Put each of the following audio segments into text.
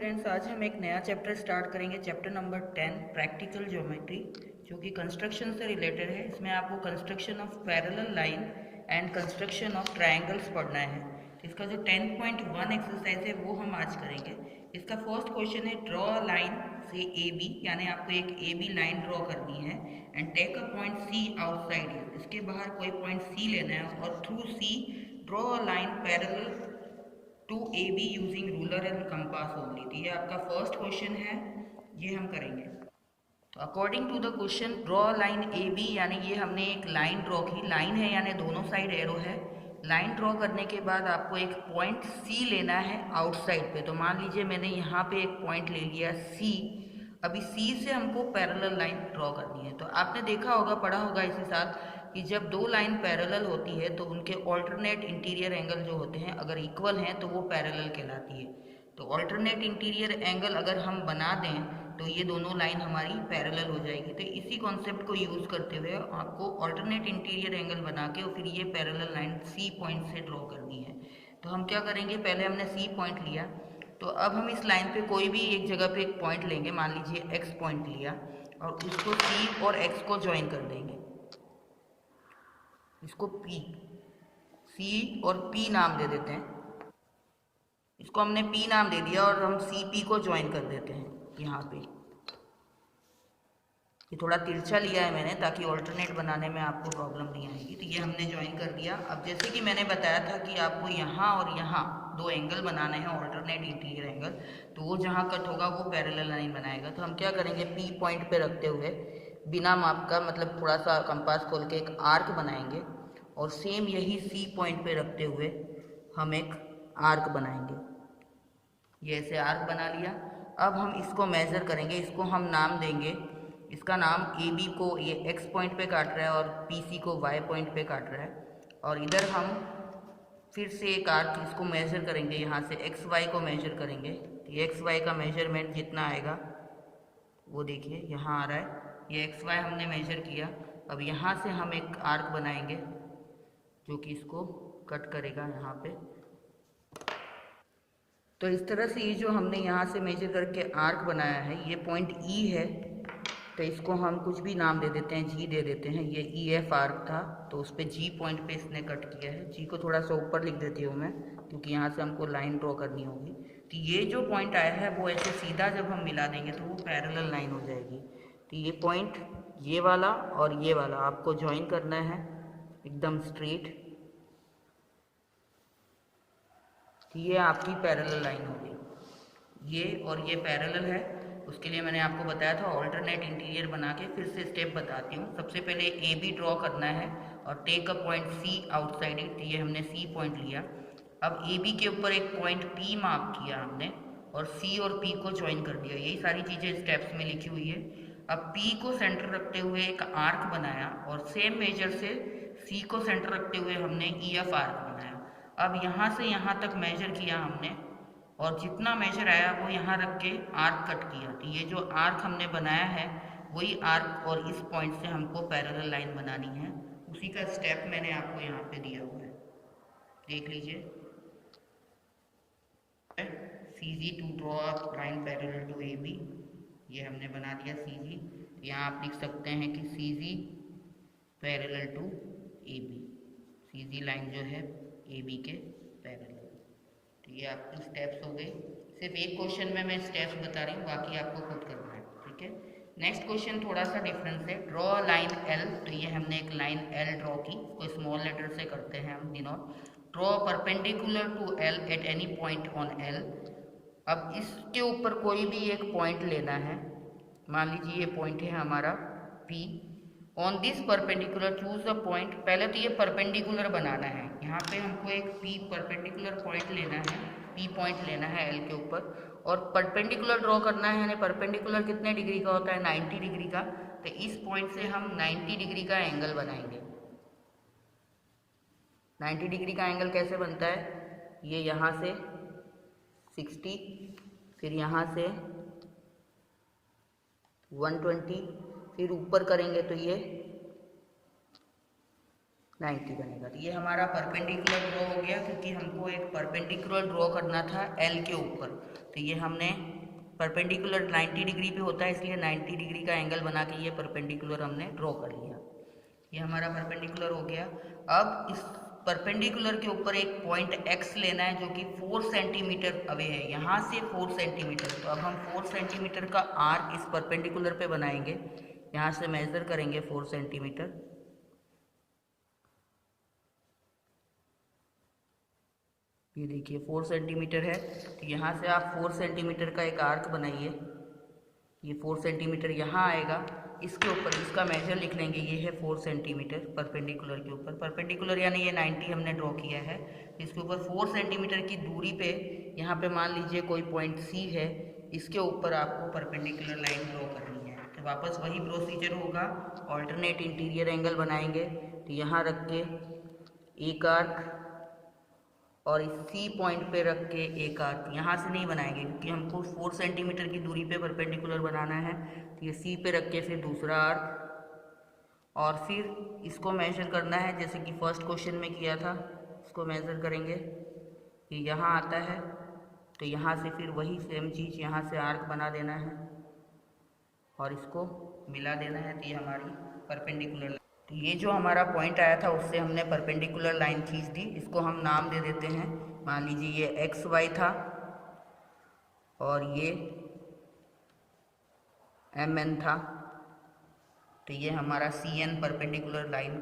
Friends, आज हम एक नया चैप्टर स्टार्ट करेंगे, चैप्टर नंबर 10 प्रैक्टिकल ज्योमेट्री, जो कि कंस्ट्रक्शन से रिलेटेड है। इसमें आपको construction of parallel line and construction of triangles पढ़ना है। इसका जो 10.1 एक्सरसाइज है वो हम आज करेंगे। इसका फर्स्ट क्वेश्चन है ड्रॉ अ लाइन से ए बी, यानी आपको एक ए बी लाइन ड्रॉ करनी है and take a point C outside it. इसके बाहर कोई पॉइंट सी लेना है और through C draw a line parallel to A B using ruler and compass only. तो ये आपका फर्स्ट क्वेश्चन है, ये हम करेंगे। तो according to the question draw line A B, यानी ये हमने एक लाइन ड्रॉ की। लाइन है यानी दोनों साइड एरो है। लाइन ड्रॉ करने के बाद आपको एक पॉइंट सी लेना है आउटसाइड पे। तो मान लीजिए मैंने यहाँ पे एक पॉइंट ले लिया सी। अभी सी से हमको पैरेलल लाइन ड्रॉ करनी है। तो आपने देखा होगा, पढ़ा होगा इसी साल, कि जब दो लाइन पैरेलल होती है तो उनके ऑल्टरनेट इंटीरियर एंगल जो होते हैं अगर इक्वल हैं तो वो पैरेलल कहलाती है। तो ऑल्टरनेट इंटीरियर एंगल अगर हम बना दें तो ये दोनों लाइन हमारी पैरेलल हो जाएगी। तो इसी कॉन्सेप्ट को यूज़ करते हुए आपको ऑल्टरनेट इंटीरियर एंगल बना के और फिर ये पैरेलल लाइन सी पॉइंट से ड्रॉ करनी है। तो हम क्या करेंगे, पहले हमने सी पॉइंट लिया, तो अब हम इस लाइन पे कोई भी एक जगह पे एक पॉइंट लेंगे। मान लीजिए एक्स पॉइंट लिया और उसको सी और एक्स को ज्वाइन कर देंगे। इसको पी, सी और पी नाम दे देते हैं। इसको हमने पी नाम दे दिया और हम सी पी को ज्वाइन कर देते हैं यहाँ पे। ये थोड़ा तिरछा लिया है मैंने ताकि ऑल्टरनेट बनाने में आपको प्रॉब्लम नहीं आएगी। तो ये हमने ज्वाइन कर दिया। अब जैसे कि मैंने बताया था कि आपको यहाँ और यहाँ दो एंगल बनाने हैं, ऑल्टरनेट इंटीरियर एंगल, तो वो जहाँ कट होगा वो पैरेलल लाइन बनाएगा। तो हम क्या करेंगे, पी पॉइंट पे रखते हुए बिना माप का, मतलब थोड़ा सा कंपास खोल के एक आर्क बनाएंगे और सेम यही सी पॉइंट पे रखते हुए हम एक आर्क बनाएंगे। ये ऐसे आर्क बना लिया। अब हम इसको मेज़र करेंगे, इसको हम नाम देंगे, इसका नाम ए बी को ये एक्स पॉइंट पे काट रहा है और पी सी को वाई पॉइंट पे काट रहा है। और इधर हम फिर से एक आर्क इसको मेज़र करेंगे, यहाँ से एक्स वाई को मेज़र करेंगे। तो ये एक्स वाई का मेजरमेंट जितना आएगा वो देखिए यहाँ आ रहा है। ये एक्स वाई हमने मेजर किया। अब यहाँ से हम एक आर्क बनाएंगे जो कि इसको कट करेगा यहाँ पे। तो इस तरह से ये जो हमने यहाँ से मेजर करके आर्क बनाया है, ये पॉइंट ई है, तो इसको हम कुछ भी नाम दे देते हैं, जी दे देते हैं। ये ई एफ आर्क था तो उस पर जी पॉइंट पे इसने कट किया है। जी को थोड़ा सा ऊपर लिख देती हूँ मैं, क्योंकि यहाँ से हमको लाइन ड्रॉ करनी होगी। तो ये जो पॉइंट आया है वो ऐसे सीधा जब हम मिला देंगे तो वो पैरेलल लाइन हो जाएगी। तो ये पॉइंट, ये वाला और ये वाला आपको ज्वाइन करना है एकदम स्ट्रेट। तो ये आपकी पैरेलल लाइन होगी। ये और ये पैरेलल है। उसके लिए मैंने आपको बताया था ऑल्टरनेट इंटीरियर बना के। फिर से स्टेप बताती हूँ। सबसे पहले ए बी ड्रॉ करना है और take a point C outside it. ये हमने सी पॉइंट लिया। अब ए बी के ऊपर एक पॉइंट पी मार्क किया हमने और सी और पी को ज्वाइन कर दिया। यही सारी चीज़ें स्टेप्स में लिखी हुई है। अब पी को सेंटर रखते हुए एक आर्क बनाया और सेम मेजर से सी को सेंटर रखते हुए हमने ई एफ आर्क बनाया। अब यहाँ से यहाँ तक मेजर किया हमने और जितना मेजर आया वो यहाँ रख के आर्क कट किया। तो ये जो आर्क हमने बनाया है वही आर्क, और इस पॉइंट से हमको पैरेलल लाइन बनानी है। उसी का स्टेप मैंने आपको यहाँ पे दिया हुआ है, देख लीजिए। C G to draw line parallel to A B, ये हमने बना दिया सी जी। यहाँ आप लिख सकते हैं कि C G parallel to A B. C G line जो है ए बी के पैरेलल। तो ये आपके स्टेप्स हो गए। सिर्फ एक क्वेश्चन में मैं स्टेप्स बता रही हूँ, बाकी आपको खुद करना है, ठीक है। नेक्स्ट क्वेश्चन थोड़ा सा डिफरेंस है। Draw line L. तो ये हमने एक लाइन एल ड्रॉ की, कोई स्मॉल लेटर से करते हैं हम denote. Draw perpendicular to L at any point on L. अब इसके ऊपर कोई भी एक पॉइंट लेना है। मान लीजिए ये पॉइंट है हमारा P. On this perpendicular choose a point. पहले तो ये परपेंडिकुलर बनाना है। यहाँ पे हमको एक पी परपेंडिकुलर पॉइंट लेना है, पी पॉइंट लेना है एल के ऊपर और परपेंडिकुलर ड्रॉ करना है। यानी परपेंडिकुलर कितने डिग्री का होता है, 90 डिग्री का। तो इस पॉइंट से हम 90 डिग्री का एंगल बनाएंगे। 90 डिग्री का एंगल कैसे बनता है, ये यहाँ से 60, फिर यहाँ से 120, फिर ऊपर करेंगे तो ये 90 बनेगा। तो ये हमारा परपेंडिकुलर ड्रॉ हो गया, क्योंकि हमको एक परपेंडिकुलर ड्रॉ करना था एल के ऊपर। तो ये हमने परपेंडिकुलर 90 डिग्री पे होता है, इसलिए 90 डिग्री का एंगल बना के ये परपेंडिकुलर हमने ड्रॉ कर लिया। ये हमारा परपेंडिकुलर हो गया। अब इस परपेंडिकुलर के ऊपर एक पॉइंट x लेना है जो कि 4 सेंटीमीटर अवे है, यहाँ से 4 सेंटीमीटर। तो अब हम 4 सेंटीमीटर का आर्क इस परपेंडिकुलर पे बनाएंगे। यहाँ से मेजर करेंगे 4 सेंटीमीटर। ये देखिए 4 सेंटीमीटर है। तो यहाँ से आप 4 सेंटीमीटर का एक आर्क बनाइए। ये 4 सेंटीमीटर यहाँ आएगा, इसके ऊपर इसका मेजर लिख लेंगे। ये है 4 सेंटीमीटर परपेंडिकुलर के ऊपर। परपेंडिकुलर यानी ये 90 हमने ड्रॉ किया है। इसके ऊपर 4 सेंटीमीटर की दूरी पे यहाँ पे मान लीजिए कोई पॉइंट C है, इसके ऊपर आपको परपेंडिकुलर लाइन ड्रॉ करनी है। तो वापस वही प्रोसीजर होगा, ऑल्टरनेट इंटीरियर एंगल बनाएंगे। तो यहाँ रख के एक आर्क और इस C पॉइंट पे रख के एक आर्क। यहाँ से नहीं बनाएंगे क्योंकि हमको 4 सेंटीमीटर की दूरी पे परपेंडिकुलर बनाना है। तो ये C पे रख के फिर दूसरा आर्क, और फिर इसको मेजर करना है जैसे कि फर्स्ट क्वेश्चन में किया था। इसको मेजर करेंगे, ये यहाँ आता है। तो यहाँ से फिर वही सेम चीज़, यहाँ से आर्क बना देना है और इसको मिला देना है। तो ये हमारी परपेंडिकुलर। तो ये जो हमारा पॉइंट आया था उससे हमने परपेंडिकुलर लाइन खींच दी। इसको हम नाम दे देते हैं, मान लीजिए ये XY था और ये MN था। तो ये हमारा CN परपेंडिकुलर लाइन,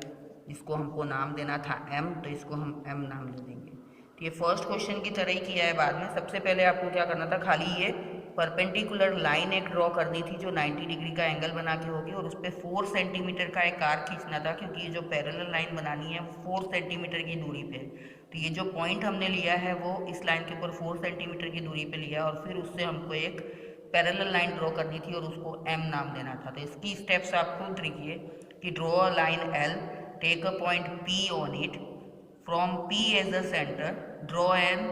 इसको हमको नाम देना था M, तो इसको हम M नाम दे देंगे। तो ये फर्स्ट क्वेश्चन की तरह ही किया है बाद में। सबसे पहले आपको क्या करना था, खाली ये परपेंडिकुलर लाइन एक ड्रॉ करनी थी जो 90 डिग्री का एंगल बना के होगी, और उस पर 4 सेंटीमीटर का एक आर्क खींचना था, क्योंकि ये जो पैरेलल लाइन बनानी है 4 सेंटीमीटर की दूरी पे। तो ये जो पॉइंट हमने लिया है वो इस लाइन के ऊपर 4 सेंटीमीटर की दूरी पे लिया, और फिर उससे हमको एक पैरेलल लाइन ड्रॉ करनी थी और उसको M नाम देना था। तो इसकी स्टेप्स आप खुद लिखिए कि draw a line L, take a point P on it, from P as a centre draw an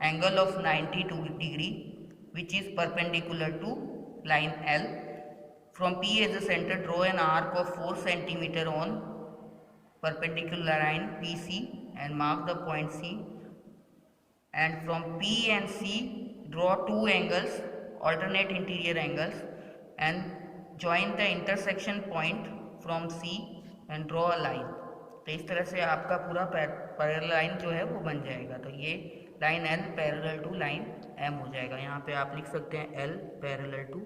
angle of 92 degree which is perpendicular to line L. From P as a center draw an arc of 4 centimeter on perpendicular line PC and mark the point C. And from P and C draw two angles, alternate interior angles, and join the intersection point from C and draw a line. तो इस तरह से आपका पूरा parallel line जो है वो बन जाएगा। तो ये line L parallel to line M हो जाएगा। यहाँ पे आप लिख सकते हैं L पैरेलल टू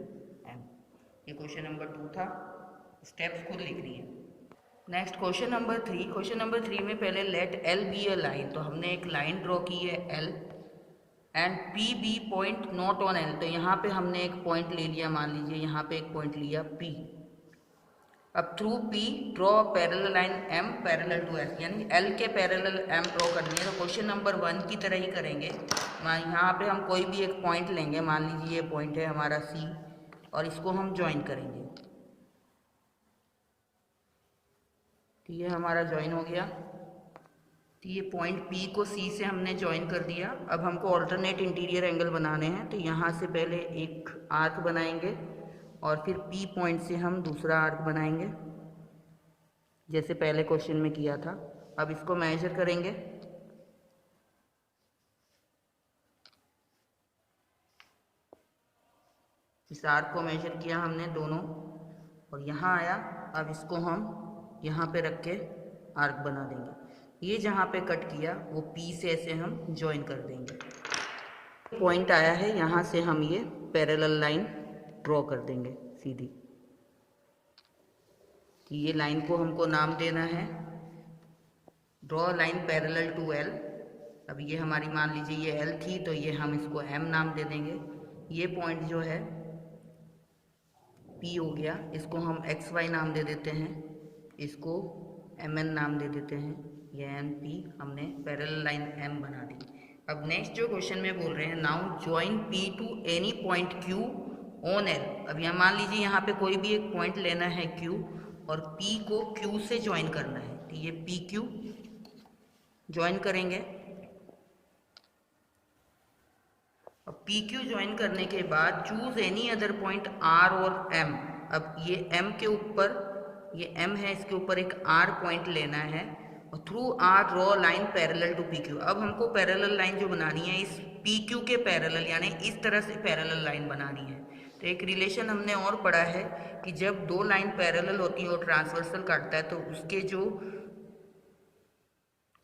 M। ये क्वेश्चन नंबर 2 था, स्टेप्स खुद लिखनी है। Next question number 3। Question number 3 में पहले let L be a line, तो हमने एक लाइन ड्रॉ की है L, and P be point not on L। तो यहाँ पे हमने एक पॉइंट ले लिया, मान लीजिए यहाँ पे एक पॉइंट लिया P। अब through P draw parallel line M parallel to S, यानी L के पैरेलल M ड्रॉ करनी है। तो क्वेश्चन नंबर 1 की तरह ही करेंगे। यहाँ पे हम कोई भी एक पॉइंट लेंगे, मान लीजिए ये पॉइंट है हमारा C, और इसको हम ज्वाइन करेंगे। तो ये हमारा ज्वाइन हो गया। तो ये पॉइंट P को C से हमने ज्वाइन कर दिया। अब हमको ऑल्टरनेट इंटीरियर एंगल बनाने हैं। तो यहाँ से पहले एक आर्क बनाएंगे और फिर P पॉइंट से हम दूसरा आर्क बनाएंगे, जैसे पहले क्वेश्चन में किया था। अब इसको मेजर करेंगे। इस आर्क को मेजर किया हमने दोनों, और यहाँ आया। अब इसको हम यहाँ पे रख के आर्क बना देंगे। ये जहाँ पे कट किया वो P से ऐसे हम ज्वाइन कर देंगे। पॉइंट आया है, यहाँ से हम ये पैरेलल लाइन ड्रॉ कर देंगे सीधी। ये लाइन को हमको नाम देना है draw line parallel to L। अब ये हमारी मान लीजिए ये L थी, तो ये हम इसको M नाम दे देंगे। ये पॉइंट जो है P हो गया, इसको हम XY नाम दे देते हैं, इसको MN नाम दे देते हैं। ये NP हमने पैरेलल लाइन M बना दी। अब नेक्स्ट जो क्वेश्चन में बोल रहे हैं, now join P to any point Q on L। अब यहाँ मान लीजिए यहाँ पे कोई भी एक पॉइंट लेना है Q, और P को Q से ज्वाइन करना है। तो ये PQ ज्वाइन करेंगे। अब PQ ज्वाइन करने के बाद choose any other point R और M। अब ये M के ऊपर, ये M है, इसके ऊपर एक R पॉइंट लेना है through R draw line parallel to P Q. अब हमको पैरेलल लाइन जो बनानी है इस पी क्यू के पैरेलल, यानी इस तरह से पैरेलल लाइन बनानी है। तो एक रिलेशन हमने और पढ़ा है कि जब दो लाइन पैरेलल होती है और ट्रांसवर्सल काटता है तो उसके जो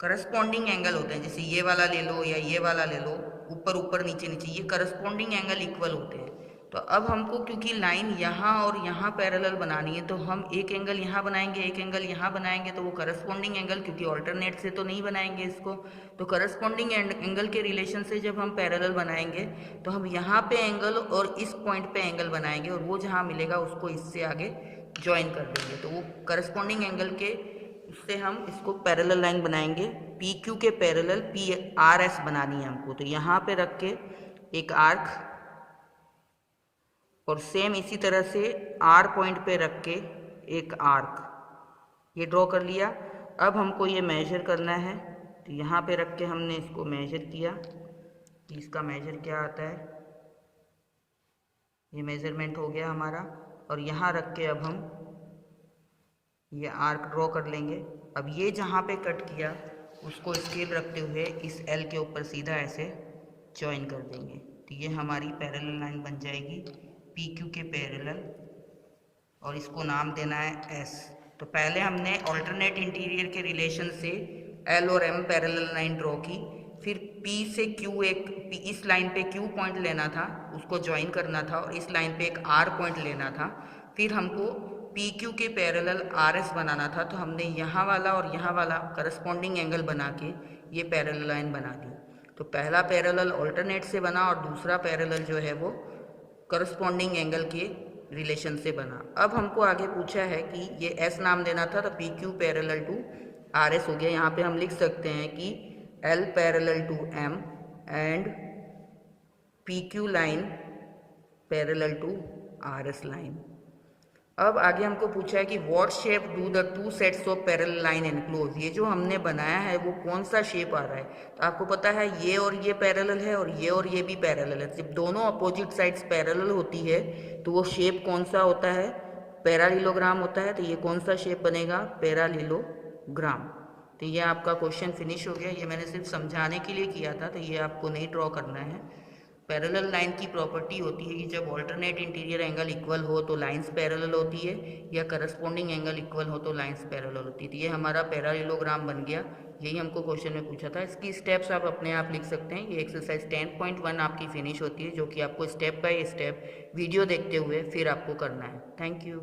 करस्पॉन्डिंग एंगल होते हैं, जैसे ये वाला ले लो या ये वाला ले लो, ऊपर ऊपर नीचे नीचे, ये करस्पॉन्डिंग एंगल इक्वल होते हैं। तो अब हमको क्योंकि लाइन यहाँ और यहाँ पैरेलल बनानी है तो हम एक एंगल यहाँ बनाएंगे, एक एंगल यहाँ बनाएंगे, तो वो करस्पॉन्डिंग एंगल, क्योंकि ऑल्टरनेट से तो नहीं बनाएंगे इसको, तो करस्पॉन्डिंग एंगल के रिलेशन से जब हम पैरेलल बनाएंगे तो हम यहाँ पे एंगल और इस पॉइंट पे एंगल बनाएंगे और वो जहाँ मिलेगा उसको इससे आगे ज्वाइन कर देंगे। तो वो करस्पॉन्डिंग एंगल के उससे हम इसको पैरेलल लाइन बनाएंगे। पी क्यू के पैरेलल पी आर एस बनानी है हमको, तो यहाँ पे रख के एक आर्क और सेम इसी तरह से आर पॉइंट पे रख के एक आर्क, ये ड्रॉ कर लिया। अब हमको ये मेजर करना है, तो यहाँ पे रख के हमने इसको मेजर किया कि इसका मेजर क्या आता है, ये मेजरमेंट हो गया हमारा। और यहाँ रख के अब हम ये आर्क ड्रॉ कर लेंगे। अब ये जहाँ पे कट किया उसको स्केल रखते हुए इस एल के ऊपर सीधा ऐसे ज्वाइन कर देंगे, तो ये हमारी पैरेलल लाइन बन जाएगी पी क्यू के पैरेलल, और इसको नाम देना है एस। तो पहले हमने ऑल्टरनेट इंटीरियर के रिलेशन से एल और एम पैरेलल लाइन ड्रॉ की, फिर पी से क्यू, इस लाइन पे क्यू पॉइंट लेना था, उसको ज्वाइन करना था, और इस लाइन पे एक आर पॉइंट लेना था। फिर हमको पी क्यू के पैरेलल आर एस बनाना था, तो हमने यहाँ वाला और यहाँ वाला करस्पॉन्डिंग एंगल बना के ये पैरेलल लाइन बना दी। तो पहला पैरेलल ऑल्टरनेट से बना और दूसरा पैरेलल जो है वो करस्पॉन्डिंग एंगल के रिलेशन से बना। अब हमको आगे पूछा है कि ये एस नाम देना था, तो P Q parallel to R S हो गया। यहाँ पे हम लिख सकते हैं कि L parallel to M and P Q line parallel to R S line. अब आगे हमको पूछा है कि what shape do the two sets of parallel line enclose. ये जो हमने बनाया है वो कौन सा शेप आ रहा है, तो आपको पता है ये और ये पैरेलल है और ये भी पैरेलल है। जब दोनों अपोजिट साइड्स पैरेलल होती है तो वो शेप कौन सा होता है, पैरालिलोग्राम होता है। तो ये कौन सा शेप बनेगा, पैरालिलोग्राम। तो ये आपका क्वेश्चन फिनिश हो गया। ये मैंने सिर्फ समझाने के लिए किया था, तो ये आपको नहीं ड्रॉ करना है। पैरेलल लाइन की प्रॉपर्टी होती है कि जब ऑल्टरनेट इंटीरियर एंगल इक्वल हो तो लाइंस पैरेलल होती है, या करस्पॉन्डिंग एंगल इक्वल हो तो लाइंस पैरेलल होती है। तो ये हमारा पैरालिलोग्राम बन गया। यही हमको क्वेश्चन में पूछा था। इसकी स्टेप्स आप अपने आप लिख सकते हैं। ये एक्सरसाइज 10.1 आपकी फिनिश होती है, जो कि आपको स्टेप बाय स्टेप वीडियो देखते हुए फिर आपको करना है। Thank you.